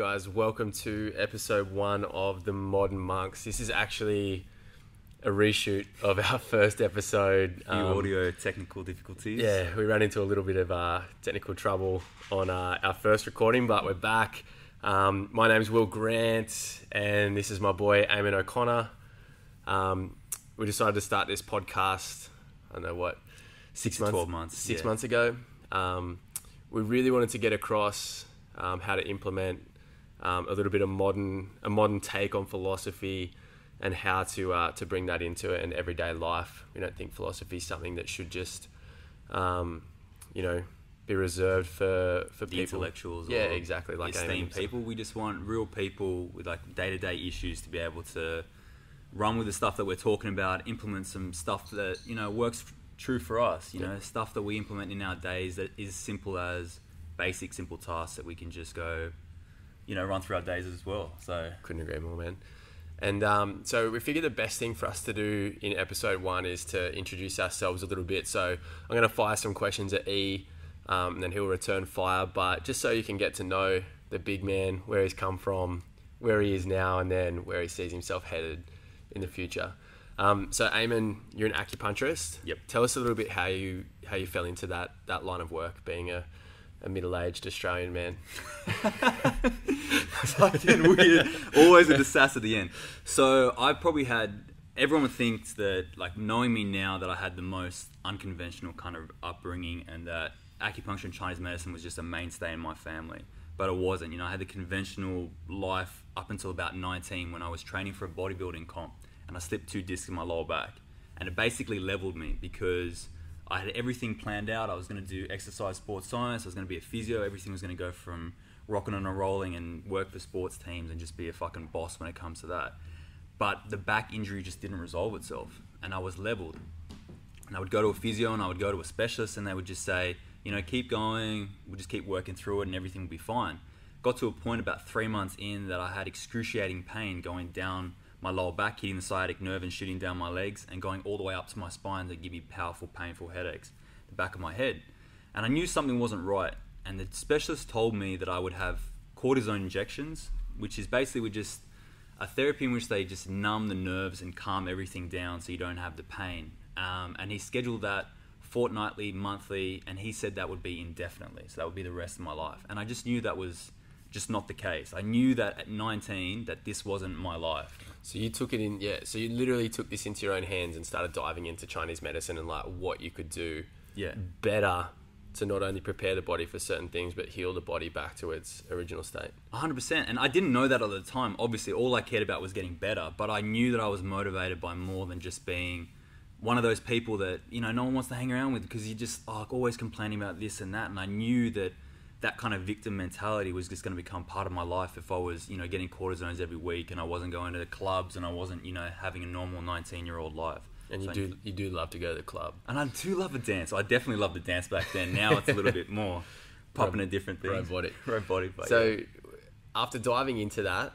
guys, welcome to episode 1 of The Modern Monks. This is actually a reshoot of our first episode. Audio technical difficulties. Yeah, we ran into a little bit of technical trouble on our first recording, but we're back. My name's Will Grant, and this is my boy, Eamon O'Connor. We decided to start this podcast, I don't know what, 12 months. 6 months ago. We really wanted to get across how to implement a little bit of a modern take on philosophy and how to bring that into an everyday life. We don't think philosophy is something that should just be reserved for the people. Intellectuals. Yeah, exactly. Like esteemed people. We just want real people with like day-to-day issues to be able to run with the stuff that we're talking about, implement some stuff that works true for us. Stuff that we implement in our days that is simple as basic, simple tasks that we can just go, run through our days as well. So couldn't agree more, man. And so we figured the best thing for us to do in episode 1 is to introduce ourselves a little bit. So I'm going to fire some questions at E, and then he'll return fire. But just so you can get to know the big man, where he's come from, where he is now, and then where he sees himself headed in the future. So Eamon, you're an acupuncturist. Yep. Tell us a little bit how you fell into that line of work, being a middle-aged Australian man. Fucking weird. Always with the sass at the end. So I probably everyone thinks that, like, knowing me now, that I had the most unconventional kind of upbringing and that acupuncture and Chinese medicine was just a mainstay in my family. But it wasn't. I had the conventional life up until about 19 when I was training for a bodybuilding comp and I slipped 2 discs in my lower back. And it basically leveled me because I had everything planned out. I was going to do exercise, sports science. I was going to be a physio. Everything was going to go from rocking and rolling and work for sports teams and just be a fucking boss when it comes to that. But the back injury just didn't resolve itself. And I was leveled. And I would go to a physio and I would go to a specialist and they would just say, keep going. We'll just keep working through it and everything will be fine. Got to a point about 3 months in that I had excruciating pain going down my lower back, hitting the sciatic nerve and shooting down my legs and going all the way up to my spine to give me powerful, painful headaches, the back of my head. And I knew something wasn't right. And the specialist told me that I would have cortisone injections, which is basically just a therapy in which they just numb the nerves and calm everything down so you don't have the pain. And he scheduled that fortnightly, monthly, and he said that would be indefinitely. So that would be the rest of my life. And I just knew that was just not the case. I knew that at 19 that this wasn't my life. So you took it in, so you literally took this into your own hands and started diving into Chinese medicine and like what you could do better to not only prepare the body for certain things, but heal the body back to its original state. 100%. And I didn't know that at the time. Obviously, all I cared about was getting better, but I knew that I was motivated by more than just being one of those people that, no one wants to hang around with because you're just always complaining about this and that. And I knew that kind of victim mentality was just going to become part of my life if I was, getting cortisones every week and I wasn't going to the clubs and I wasn't, having a normal 19-year-old life. And you do love to go to the club. And I do love a dance. I definitely loved the dance back then. Now it's a little bit more popping at different things. Robotic. So after diving into that,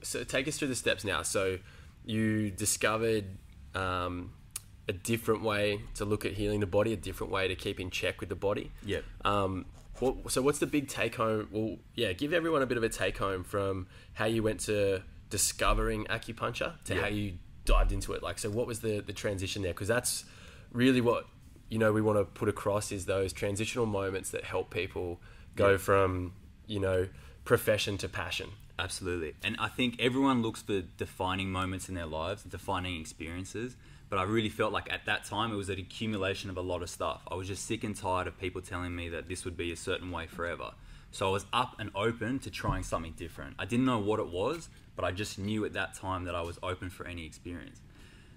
so take us through the steps now. So you discovered a different way to look at healing the body, a different way to keep in check with the body. Yep. So what's the big take home? Well, give everyone a bit of a take home from how you went to discovering acupuncture to how you dived into it. Like, so what was the transition there? Because that's really what, we want to put across is those transitional moments that help people go from, profession to passion. Absolutely. And I think everyone looks for defining moments in their lives, defining experiences. But I really felt like at that time, it was an accumulation of a lot of stuff. I was just sick and tired of people telling me that this would be a certain way forever. So I was up and open to trying something different. I didn't know what it was, but I just knew at that time that I was open for any experience.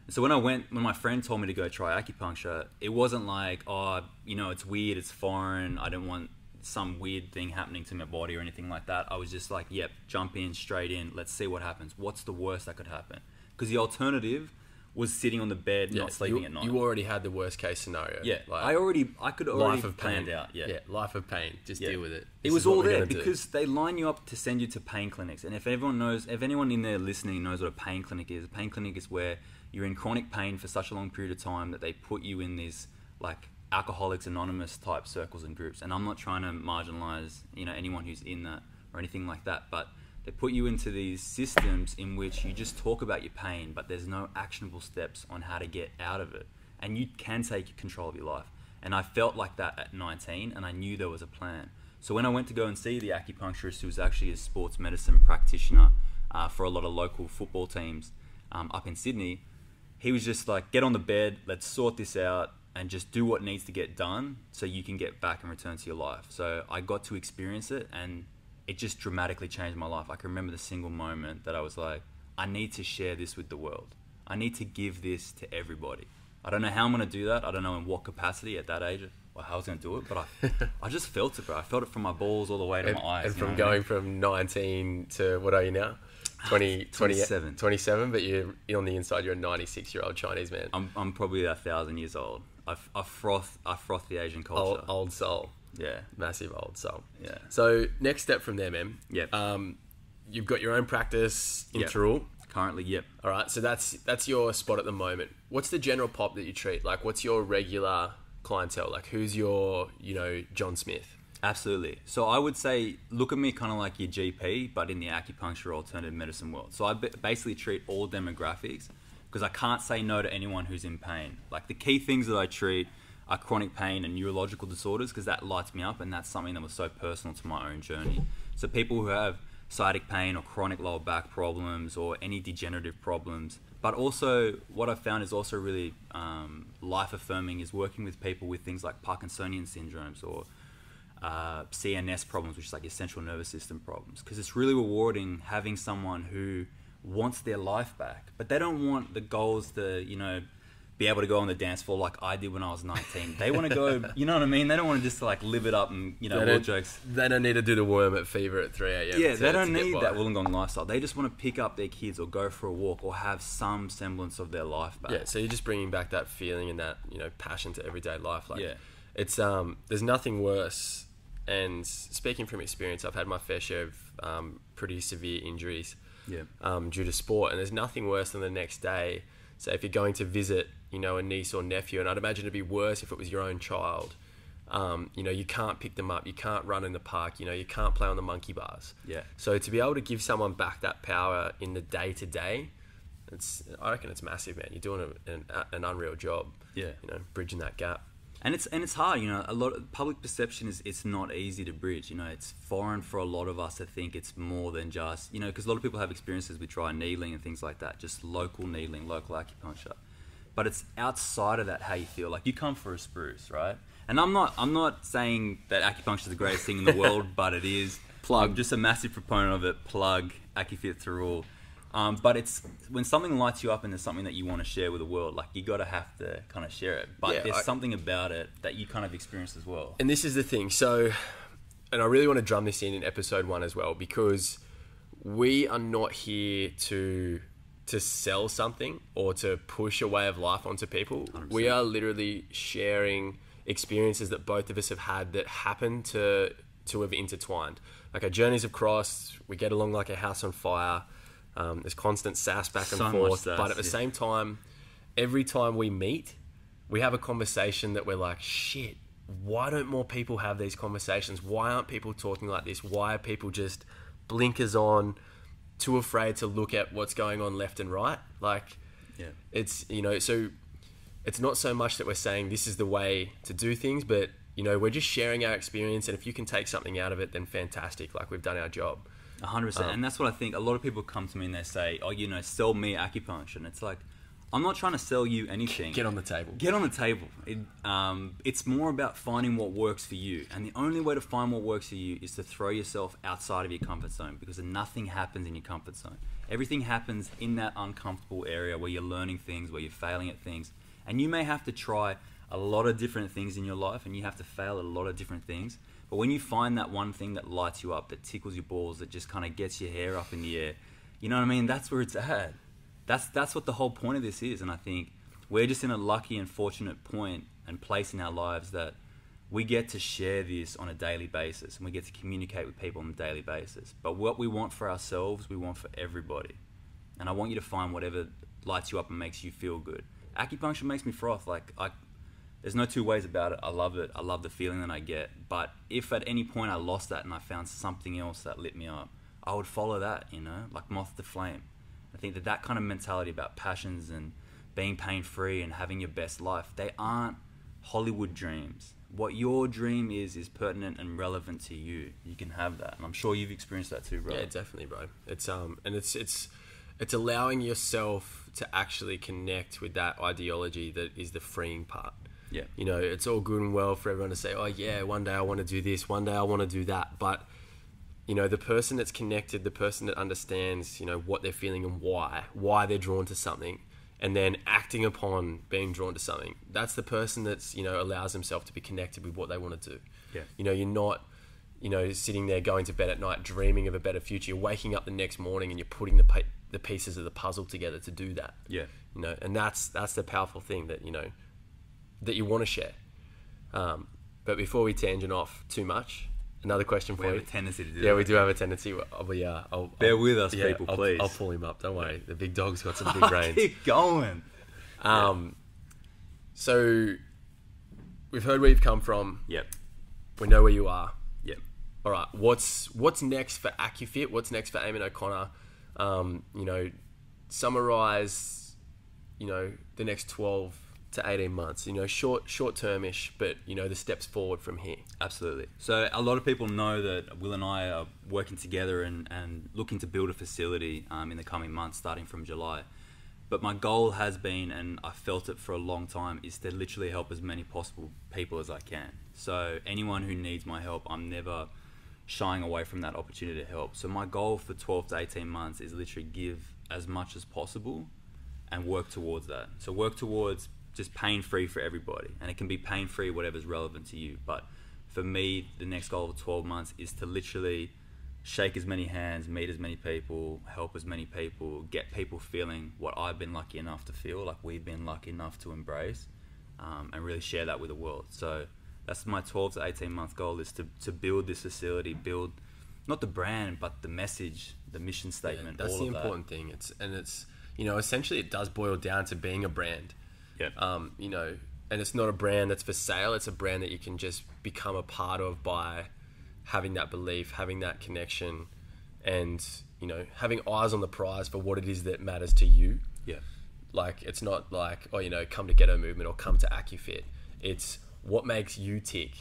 And so when my friend told me to go try acupuncture, it wasn't like, it's weird, it's foreign, I don't want some weird thing happening to my body or anything like that. I was just like, yep, jump in, straight in, let's see what happens. What's the worst that could happen? Because the alternative was sitting on the bed, not sleeping at night. You already had the worst case scenario. Yeah, like, I could already life of planned pain. out. Yeah, life of pain. Just deal with it. It was all there because they line you up to send you to pain clinics. And if anyone in there listening knows what a pain clinic is where you're in chronic pain for such a long period of time that they put you in these like Alcoholics Anonymous type circles and groups. And I'm not trying to marginalize anyone who's in that or anything like that, but they put you into these systems in which you just talk about your pain, but there's no actionable steps on how to get out of it. And you can take control of your life. And I felt like that at 19, and I knew there was a plan. So when I went to go and see the acupuncturist, who was actually a sports medicine practitioner for a lot of local football teams up in Sydney, he was just like, get on the bed, let's sort this out, and just do what needs to get done so you can get back and return to your life. So I got to experience it, and it just dramatically changed my life. I can remember the single moment that I was like, I need to share this with the world. I need to give this to everybody. I don't know how I'm going to do that. I don't know in what capacity at that age or how I was going to do it, but I just felt it, bro. I felt it from my balls all the way to my eyes. And from going from 19 to, what are you now? 27. 27, but you're on the inside, you're a 96-year-old Chinese man. I'm probably 1,000 years old. I froth the Asian culture. Old soul. Yeah. Massive old soul. Yeah. So next step from there, man. Yep. You've got your own practice in Yep. Tarul. Currently, yep. All right. So that's your spot at the moment. What's the general pop that you treat? Like, what's your regular clientele? Like, who's your, John Smith? Absolutely. So I would say, look at me kind of like your GP, but in the acupuncture alternative medicine world. So I basically treat all demographics because I can't say no to anyone who's in pain. Like the key things that I treat are chronic pain and neurological disorders because that lights me up, and that's something that was so personal to my own journey. So people who have sciatic pain or chronic lower back problems or any degenerative problems. But also what I've found is also really life affirming is working with people with things like Parkinsonian syndromes or CNS problems, which is like your central nervous system problems, because it's really rewarding having someone who wants their life back, but they don't want the goals to, be able to go on the dance floor like I did when I was 19. They want to go, you know what I mean? They don't want to just like live it up and, all jokes. They don't need to do the worm at fever at 3 a.m. Yeah, they don't need that Wollongong lifestyle. They just want to pick up their kids or go for a walk or have some semblance of their life back. Yeah, so you're just bringing back that feeling and that, passion to everyday life. Like, yeah. It's, there's nothing worse. And speaking from experience, I've had my fair share of pretty severe injuries due to sport. And there's nothing worse than the next day. So if you're going to visit, a niece or nephew, and I'd imagine it'd be worse if it was your own child, you can't pick them up, you can't run in the park, you can't play on the monkey bars. Yeah. So to be able to give someone back that power in the day-to-day, I reckon it's massive, man. You're doing an unreal job. Yeah. Bridging that gap. And it's hard, a lot of public perception it's not easy to bridge. It's foreign for a lot of us to think it's more than just, because a lot of people have experiences with dry needling and things like that, just local needling, local acupuncture. But it's outside of that how you feel. Like you come for a spruce, right? And I'm not saying that acupuncture is the greatest thing in the world, but it is. I'm just a massive proponent of it. Plug AcuFit Tarul. But it's when something lights you up and there's something that you want to share with the world, like you got to have to kind of share it. But there's something about it that you kind of experience as well. And this is the thing. So, and I really want to drum this in episode 1 as well, because we are not here to sell something or to push a way of life onto people. 100%. We are literally sharing experiences that both of us have had that happen to have intertwined. Like our journeys have crossed, we get along like a house on fire. There's constant sass back and forth, but at the same time, every time we meet, we have a conversation that we're like, shit, why don't more people have these conversations? Why aren't people talking like this? Why are people just blinkers on, too afraid to look at what's going on left and right? Like, it's, so it's not so much that we're saying this is the way to do things, but, we're just sharing our experience, and if you can take something out of it, then fantastic. Like, we've done our job. 100%. And that's what I think. A lot of people come to me and they say, oh, sell me acupuncture. And it's like, I'm not trying to sell you anything. Get on the table. Get on the table. It's more about finding what works for you. And the only way to find what works for you is to throw yourself outside of your comfort zone, because nothing happens in your comfort zone. Everything happens in that uncomfortable area where you're learning things, where you're failing at things. And you may have to try a lot of different things in your life, and you have to fail at a lot of different things. But when you find that one thing that lights you up, that tickles your balls, that just kind of gets your hair up in the air, you know what I mean? That's where it's at. That's what the whole point of this is. And I think we're just in a lucky and fortunate point and place in our lives that we get to share this on a daily basis, and we get to communicate with people on a daily basis. But what we want for ourselves, we want for everybody. And I want you to find whatever lights you up and makes you feel good. Acupuncture makes me froth. Like, There's no two ways about it. I love it. I love the feeling that I get. But if at any point I lost that and I found something else that lit me up, I would follow that, you know, like moth to flame. I think that kind of mentality about passions and being pain-free and having your best life, they aren't Hollywood dreams. What your dream is pertinent and relevant to you. You can have that. And I'm sure you've experienced that too, bro. Yeah, definitely, bro. It's and it's allowing yourself to actually connect with that ideology that is the freeing part. Yeah. You know, it's all good and well for everyone to say, oh yeah, one day I want to do this, one day I want to do that. But, you know, the person that's connected, the person that understands, you know, what they're feeling and why they're drawn to something, and then acting upon being drawn to something, that's the person that's, you know, allows themselves to be connected with what they want to do. Yeah. You know, you're not, you know, sitting there going to bed at night dreaming of a better future. You're waking up the next morning and you're putting the pieces of the puzzle together to do that. Yeah. You know, and that's the powerful thing that, you know, that you want to share. But before we tangent off too much, another question for you. We have a tendency to do that. Yeah, we do have a tendency. Bear with us, people, please. I'll pull him up. Don't worry. The big dog's got some big brains. Keep going. So we've heard where you've come from. Yep. We know where you are. Yep. All right. What's next for AccuFit? What's next for Eamon O'Connor? You know, summarize, you know, the next 12 to 18 months, you know, short-termish, but, you know, the steps forward from here. Absolutely. So a lot of people know that Will and I are working together and looking to build a facility in the coming months, starting from July. But my goal has been, and I felt it for a long time, is to literally help as many possible people as I can. So anyone who needs my help, I'm never shying away from that opportunity to help. So my goal for 12 to 18 months is literally give as much as possible and work towards that. So work towards just pain-free for everybody. And it can be pain-free, whatever's relevant to you. But for me, the next goal of 12 months is to literally shake as many hands, meet as many people, help as many people, get people feeling what I've been lucky enough to feel, like we've been lucky enough to embrace, and really share that with the world. So that's my 12 to 18 month goal, is to build this facility, build not the brand, but the message, the mission statement. Yeah, that's all the of important thing. It's you know, essentially it does boil down to being a brand. Yeah. You know, and it's not a brand that's for sale. It's a brand that you can just become a part of by having that belief, having that connection, and, you know, having eyes on the prize for what it is that matters to you. Yeah. Like, it's not like, oh, you know, come to Ghetto Movement or come to AccuFit. It's what makes you tick,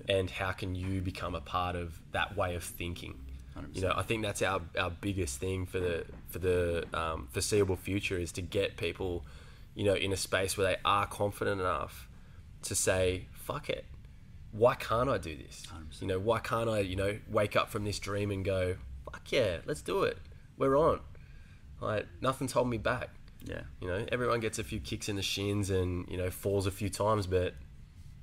and how can you become a part of that way of thinking. 100%. You know, I think that's our biggest thing for the foreseeable future, is to get people, you know, in a space where they are confident enough to say, fuck it. Why can't I do this? 100%. You know, why can't I, you know, wake up from this dream and go, fuck yeah, let's do it. We're on. Like, nothing's holding me back. Yeah. You know, everyone gets a few kicks in the shins and, you know, falls a few times, but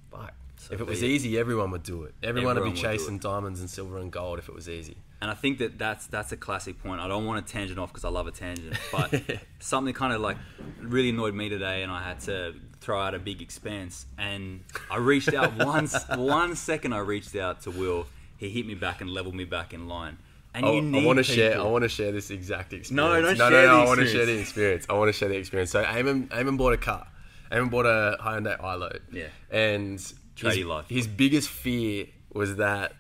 fuck. So if it was easy, everyone would do it. Everyone would be Everyone would do chasing diamonds and silver and gold if it was easy. And I think that's a classic point. I don't want to tangent off because I love a tangent, but something kind of like really annoyed me today, and I had to throw out a big expense. And I reached out one second. I reached out to Will. He hit me back and leveled me back in line. And you need I want to people. share this exact experience. No, don't no, share the I want to experience. share the experience. I want to share the experience. So Eamon bought a car. Eamon bought a Hyundai iLoad. Yeah. And Tradie life. His biggest fear was that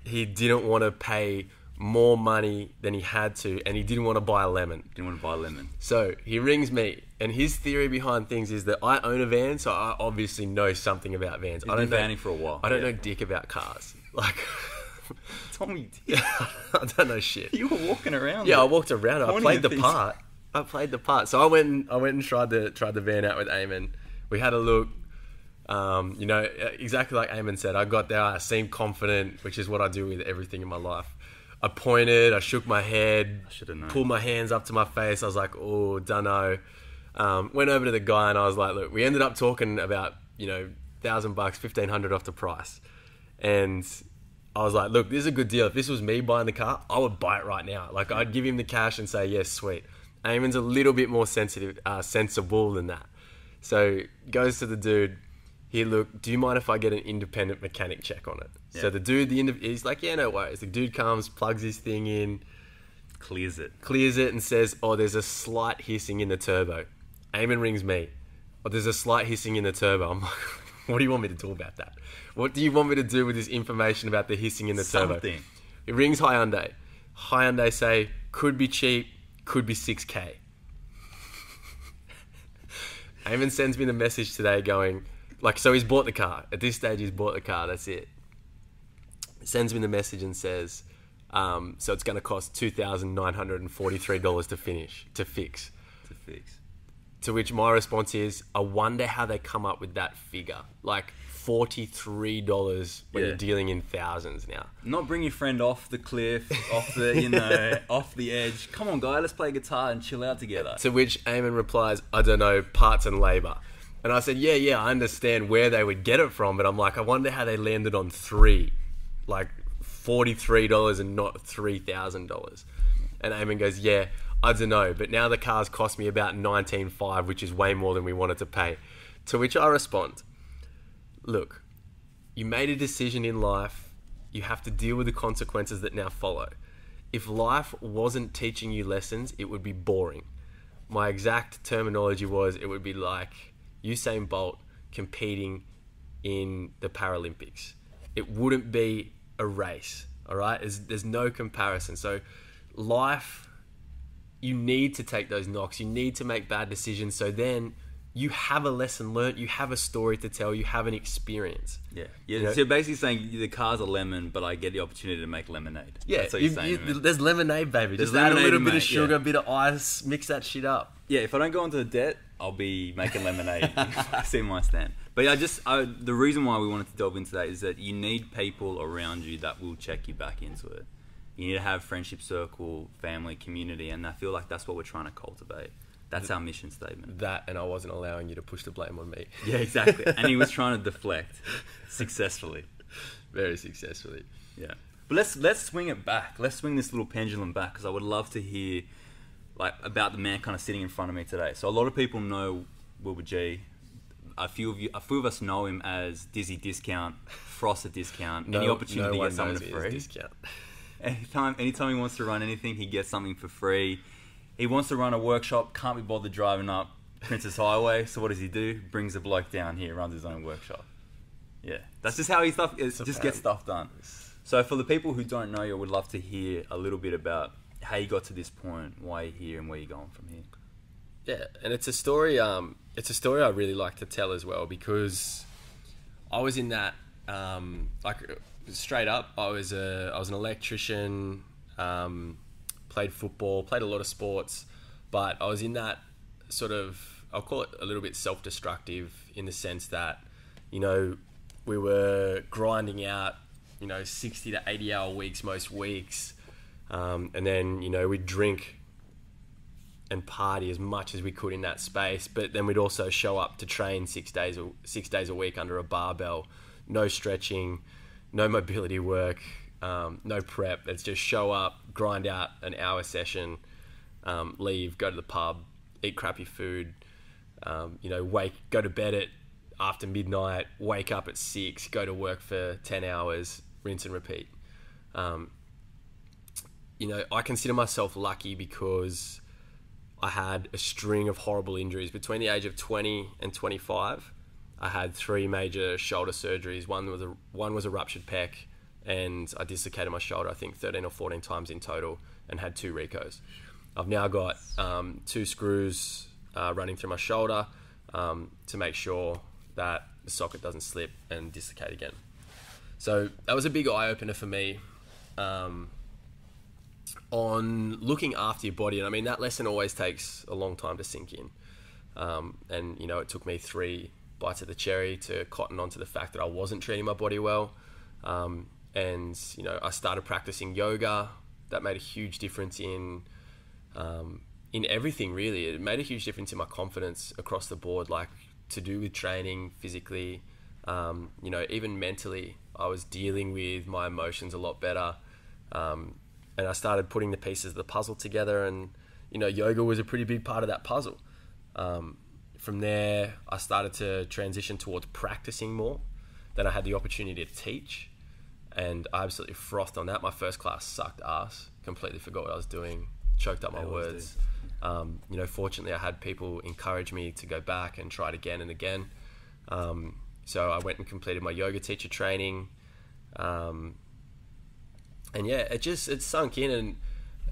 he didn't want to pay more money than he had to, and he didn't want to buy a lemon. Didn't want to buy a lemon. So he rings me, and his theory behind things is that I own a van, so I obviously know something about vans. He's been vanning for a while. I don't know dick about cars. Like, Tell me, you did. I don't know shit. You were walking around. Yeah, I walked around. I Pointing played at the things. part. I played the part. So I went and tried the van out with Eamon. We had a look. You know, exactly like Eamon said, I got there, I seemed confident, which is what I do with everything in my life. I pointed, I shook my head, I should have known. pulled my hands up to my face. I was like, oh, dunno. Went over to the guy and I was like, look, we ended up talking about, you know, $1,000, $1,500 off the price. And I was like, look, this is a good deal. If this was me buying the car, I would buy it right now. Like, I'd give him the cash and say, yes, sweet. Eamon's a little bit more sensible than that. So goes to the dude. Here, look, do you mind if I get an independent mechanic check on it? Yeah. So the dude, he's like, yeah, no worries. The dude comes, plugs his thing in, Clears it. and says, oh, there's a slight hissing in the turbo. Eamon rings me. Oh, there's a slight hissing in the turbo. I'm like, What do you want me to do about that? What do you want me to do with this information about the hissing in the turbo? Something. It rings Hyundai. Hyundai say, could be cheap, could be 6K. Eamon sends me the message today going, like, so he's bought the car. At this stage, he's bought the car. That's it. Sends me the message and says, so it's going to cost $2,943 to fix. To which my response is, I wonder how they come up with that figure. Like $43 when you're dealing in thousands now. Not bring your friend off the cliff, off the off the edge. Come on, guy, let's play guitar and chill out together. To which Eamon replies, I don't know, parts and labour. And I said, yeah, I understand where they would get it from, but I'm like, I wonder how they landed on like $43 and not $3,000. And Eamon goes, yeah, I don't know, but now the car's cost me about $19,500, which is way more than we wanted to pay. To which I respond, look, you made a decision in life. You have to deal with the consequences that now follow. If life wasn't teaching you lessons, it would be boring. My exact terminology was, it would be like Usain Bolt competing in the Paralympics. It wouldn't be a race, all right? There's no comparison. So life, you need to take those knocks. You need to make bad decisions. So then you have a lesson learnt. You have a story to tell. You have an experience. Yeah. You know? So you're basically saying the car's a lemon, but I get the opportunity to make lemonade. Yeah. That's what you're saying. There's lemonade, baby. There's Just add a lemonade, little bit of mate, sugar, yeah. a bit of ice, mix that shit up. Yeah, if I don't go into the debt, I'll be making lemonade. I see my stand. But yeah, the reason why we wanted to delve into that is that you need people around you that will check you back into it. You need to have friendship circle, family, community, and I feel like that's what we're trying to cultivate. That's our mission statement. That, and I wasn't allowing you to push the blame on me. Yeah, exactly. And he was trying to deflect successfully. Very successfully. Yeah. But let's swing it back. Let's swing this little pendulum back, because I would love to hear about the man kind of sitting in front of me today. So a lot of people know Wilbur G. A few of us know him as Dizzy Discount, Frost at Discount. Any opportunity to get something for free. Discount. Anytime he wants to run anything, he gets something for free. He wants to run a workshop, can't be bothered driving up Princess Highway. So what does he do? Brings a bloke down here, runs his own workshop. Yeah, that's just how he gets stuff done. So for the people who don't know you, I would love to hear a little bit about how you got to this point, why you're here, and where you're going from here. Yeah, and it's a story. It's a story I really like to tell as well, because I was in that straight up. I was an electrician. Played football, played a lot of sports, but I was in that sort of, I'll call it a little bit self-destructive, in the sense that, you know, we were grinding out, 60 to 80 hour weeks most weeks, and then, we'd drink and party as much as we could in that space, but then we'd also show up to train 6 days a week under a barbell, no stretching, no mobility work, no prep. It's just show up, grind out an hour session, leave, go to the pub, eat crappy food, go to bed after midnight, wake up at 6, go to work for 10 hours, rinse and repeat. I consider myself lucky because I had a string of horrible injuries. Between the age of 20 and 25, I had 3 major shoulder surgeries. One was a ruptured pec, and I dislocated my shoulder, I think 13 or 14 times in total, and had 2 recos. I've now got 2 screws running through my shoulder to make sure that the socket doesn't slip and dislocate again. So that was a big eye-opener for me on looking after your body. And I mean, that lesson always takes a long time to sink in. And, it took me 3 bites of the cherry to cotton onto the fact that I wasn't treating my body well. And I started practicing yoga. That made a huge difference in everything, really. It made a huge difference in my confidence across the board, like to do with training physically, even mentally. I was dealing with my emotions a lot better, and I started putting the pieces of the puzzle together. And yoga was a pretty big part of that puzzle. From there, I started to transition towards practicing more. Then I had the opportunity to teach, and I absolutely frothed on that. My first class sucked ass. Completely forgot what I was doing. Choked up my words. Fortunately, I had people encourage me to go back and try it again and again. So I went and completed my yoga teacher training. And yeah, it sunk in, and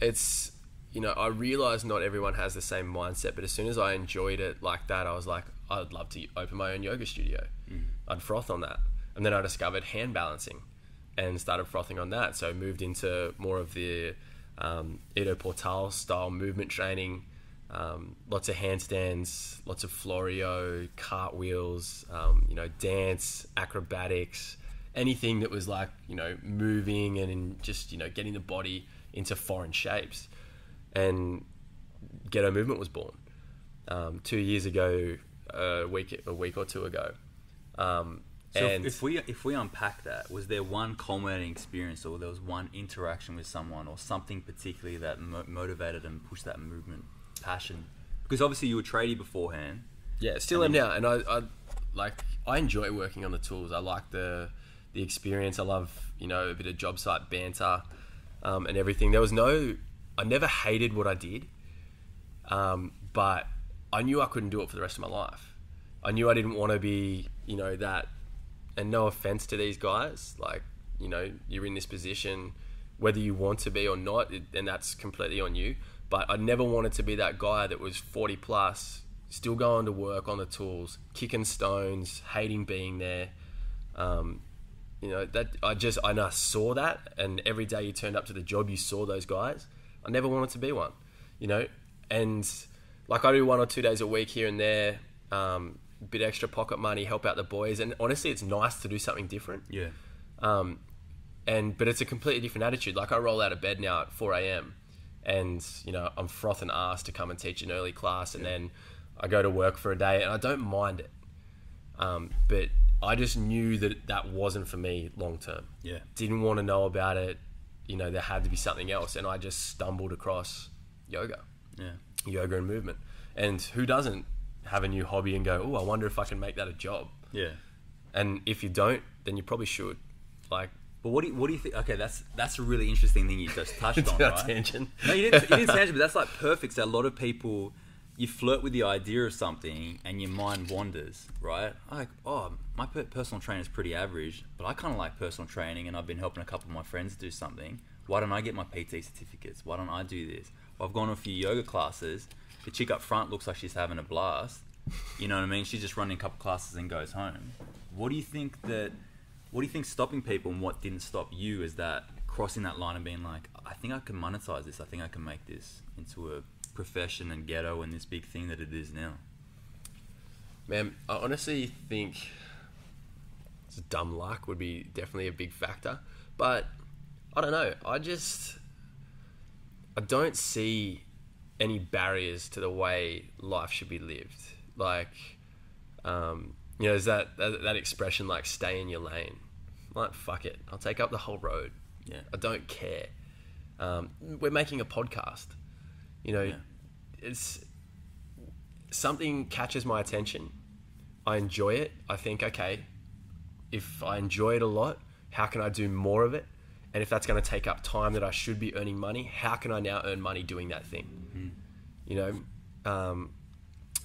it's, you know, I realized not everyone has the same mindset, but as soon as I enjoyed it like that, I was like, I'd love to open my own yoga studio. I'd froth on that. And then I discovered hand balancing and started frothing on that. So I moved into more of the Ido Portal style movement training, lots of handstands, lots of florio, cartwheels, you know, dance, acrobatics, anything that was like, you know, moving and just, you know, getting the body into foreign shapes. And Ghetto Movement was born 2 years ago, a week or two ago. So and if we unpack that, was there one culminating experience, or there was one interaction with someone, or something particularly that motivated and pushed that movement passion? Because obviously you were tradie beforehand. Yeah, still am now, and I enjoy working on the tools. I like the experience. I love, you know, a bit of job site banter and everything. I never hated what I did, but I knew I couldn't do it for the rest of my life. I knew I didn't want to be, you know, that. And no offense to these guys, like, you know, you're in this position, whether you want to be or not, and that's completely on you. But I never wanted to be that guy that was 40 plus, still going to work on the tools, kicking stones, hating being there. You know, that I saw that, and every day you turned up to the job, you saw those guys. I never wanted to be one, you know, and like I do 1 or 2 days a week here and there, bit extra pocket money, help out the boys, and honestly it's nice to do something different. But it's a completely different attitude. Like I roll out of bed now at 4 a.m. and, you know, I'm frothing ass to come and teach an early class, and then I go to work for a day, and I don't mind it, but I just knew that wasn't for me long term. Didn't want to know about it. You know, there had to be something else, and I just stumbled across yoga and movement. And who doesn't have a new hobby and go, oh, I wonder if I can make that a job? And if you don't, then you probably should. Like, but what do you think? Okay, that's a really interesting thing you just touched on, right? Tangent. No, you didn't tangent, but that's like perfect. So a lot of people, you flirt with the idea of something and your mind wanders, right? Like, oh, my personal trainer is pretty average, but I kind of like personal training, and I've been helping a couple of my friends do something. Why don't I get my PT certificates? Why don't I do this? Well, I've gone to a few yoga classes. The chick up front looks like she's having a blast. You know what I mean? She's just running a couple classes and goes home. What do you think stopping people, and what didn't stop you, is that crossing that line and being like, I think I can monetize this. I think I can make this into a profession and ghetto and this big thing that it is now? Man, I honestly think dumb luck would be definitely a big factor, but I don't know. I don't see any barriers to the way life should be lived. Like, you know, there's that expression, like, stay in your lane. Like, fuck it, I'll take up the whole road. I don't care. We're making a podcast, you know. It's something catches my attention, I enjoy it. I think, okay, if I enjoy it a lot, how can I do more of it? And if that's going to take up time that I should be earning money, how can I now earn money doing that thing? You know,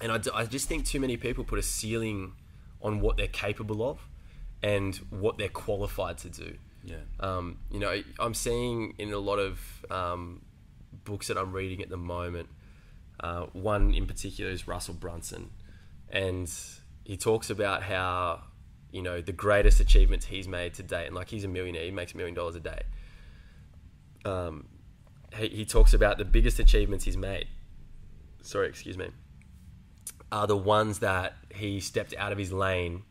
and I just think too many people put a ceiling on what they're capable of and what they're qualified to do. You know, I'm seeing in a lot of books that I'm reading at the moment, one in particular is Russell Brunson, and he talks about how, you know, the greatest achievements he's made to date, and like, he's a millionaire, he makes $1 million a day. He talks about the biggest achievements he's made, are the ones that he stepped out of his lane,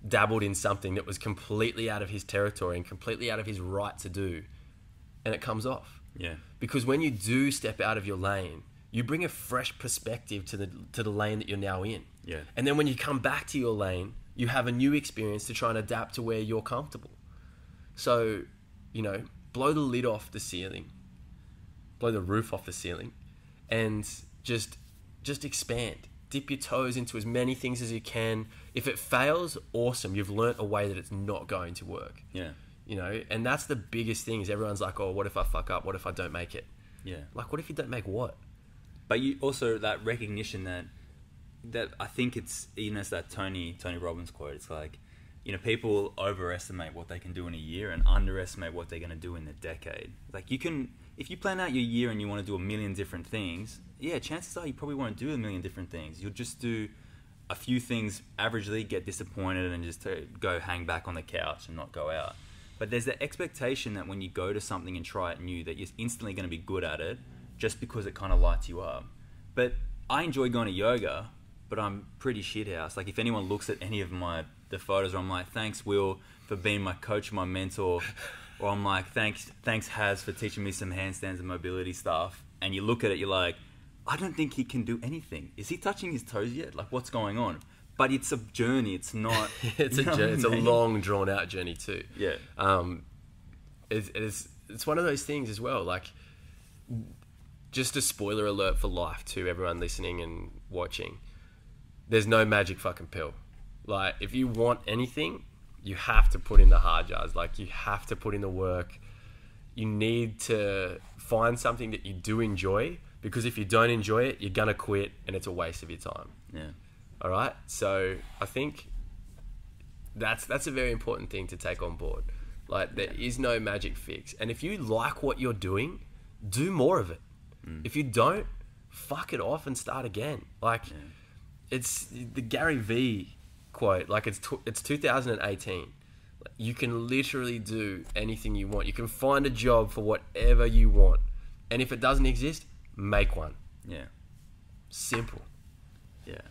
dabbled in something that was completely out of his territory and completely out of his right to do, and it comes off. Because when you do step out of your lane, you bring a fresh perspective to the lane that you're now in. And then when you come back to your lane, you have a new experience to try and adapt to where you're comfortable. So, you know, blow the lid off the ceiling, blow the roof off the ceiling, and just expand. Dip your toes into as many things as you can. If it fails, awesome. You've learnt a way that it's not going to work. You know, and that's the biggest thing, is everyone's like, oh, what if I fuck up? What if I don't make it? Like, what if you don't make what? But you also, that recognition that I think it's, you know, it's that Tony Robbins quote. It's like, people overestimate what they can do in a year and underestimate what they're going to do in a decade. Like if you plan out your year and you want to do a million different things, yeah, chances are you probably won't do a million different things. You'll just do a few things averagely, get disappointed, and just go hang back on the couch and not go out. But there's the expectation that when you go to something and try it new, that you're instantly going to be good at it just because it kind of lights you up. But I enjoy going to yoga, but I'm pretty shithouse. Like if anyone looks at any of the photos where I'm like, thanks Will for being my coach, my mentor, or I'm like, thanks Haz for teaching me some handstands and mobility stuff, and you look at it, you're like, I don't think he can do anything. Is he touching his toes yet? Like what's going on? But it's a journey. It's not. It's a journey. It's a long, drawn out journey too. Yeah. It's one of those things as well. Like, just a spoiler alert for life to everyone listening and watching. There's no magic fucking pill. Like, if you want anything, you have to put in the hard yards. Like, you have to put in the work. You need to find something that you do enjoy, because if you don't enjoy it, you're gonna quit, and it's a waste of your time. Yeah. All right. So I think that's a very important thing to take on board. Like, there is no magic fix, and if you like what you're doing, do more of it. If you don't, fuck it off and start again. Like, it's the Gary Vee quote. Like, it's 2018. You can literally do anything you want. You can find a job for whatever you want, and if it doesn't exist, make one. Yeah. Simple. Yeah.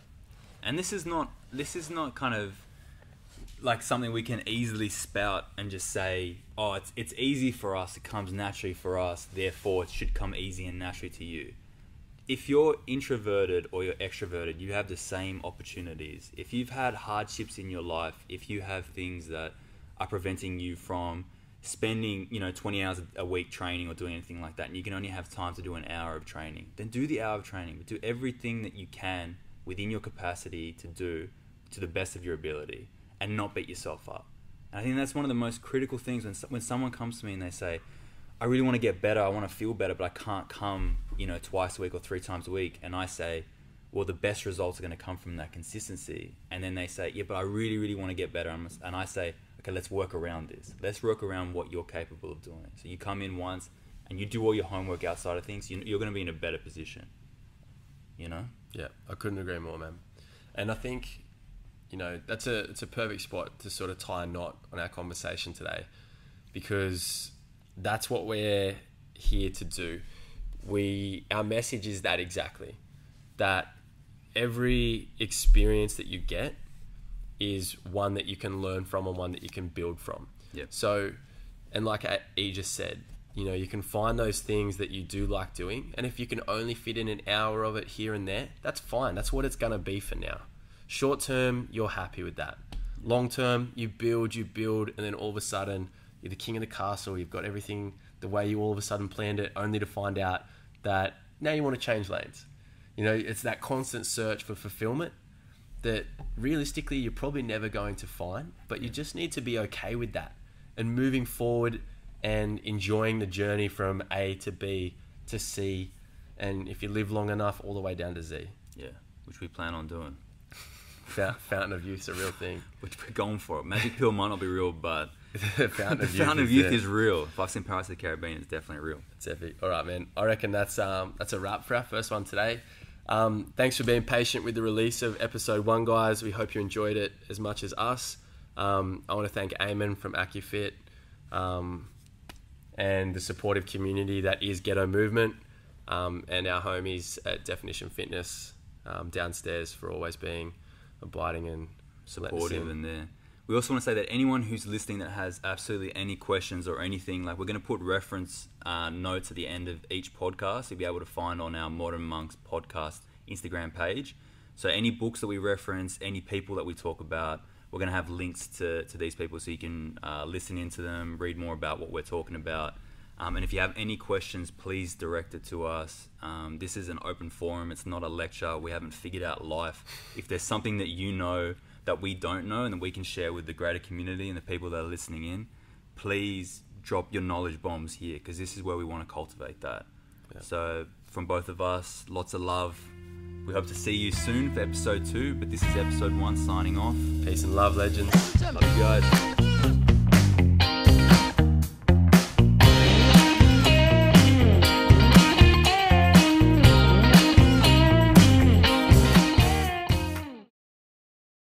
And this is not kind of like something we can easily spout and just say, oh, it's easy for us, it comes naturally for us, therefore it should come easy and naturally to you. If you're introverted or you're extroverted, you have the same opportunities. If you've had hardships in your life, if you have things that are preventing you from spending 20 hours a week training or doing anything like that, and you can only have time to do an hour of training, then do the hour of training. But do everything that you can within your capacity to do to the best of your ability, and not beat yourself up. And I think that's one of the most critical things when someone comes to me and they say, I really want to get better, I want to feel better, but I can't come twice a week or 3 times a week. And I say, well, the best results are going to come from that consistency. And then they say, yeah, but I really, really want to get better. And I say, okay, let's work around this. Let's work around what you're capable of doing. So you come in once and you do all your homework outside of things, you're going to be in a better position. Yeah, I couldn't agree more, man. And I think, it's a perfect spot to sort of tie a knot on our conversation today, because that's what we're here to do. Our message is that exactly, that every experience that you get is one that you can learn from and one that you can build from. Yep. So, and like E just said, you can find those things that you do like doing, and if you can only fit in an hour of it here and there, that's fine. That's what it's going to be for now. Short term, you're happy with that. Long term, you build, and then all of a sudden, you're the king of the castle. You've got everything the way you all of a sudden planned it, only to find out that now you want to change lanes. It's that constant search for fulfillment that realistically you're probably never going to find, but you just need to be okay with that and moving forward and enjoying the journey from A to B to C, and if you live long enough, all the way down to Z. Yeah, which we plan on doing. Fountain of Youth's a real thing. Which we're going for. Magic Pill might not be real, but Fountain of Youth is real. If I've seen Pirates of the Caribbean, it's definitely real. It's epic. All right, man. I reckon that's a wrap for our first one today. Thanks for being patient with the release of episode 1, guys. We hope you enjoyed it as much as us. I want to thank Eamon from AccuFit and the supportive community that is Ghetto Movement, and our homies at Definition Fitness downstairs for always being abiding and supportive in there. We also want to say that anyone who's listening that has absolutely any questions or anything, like, we're going to put reference notes at the end of each podcast you'll be able to find on our Modern Monks podcast Instagram page. So any books that we reference, any people that we talk about, we're going to have links to these people so you can listen into them, read more about what we're talking about. And if you have any questions, please direct it to us. This is an open forum. It's not a lecture. We haven't figured out life. If there's something that you know that we don't know and that we can share with the greater community and the people that are listening in, please drop your knowledge bombs here, because this is where we want to cultivate that. Yeah. So from both of us, lots of love. We hope to see you soon for episode 2, but this is episode 1 signing off. Peace and love, legends. Love you guys.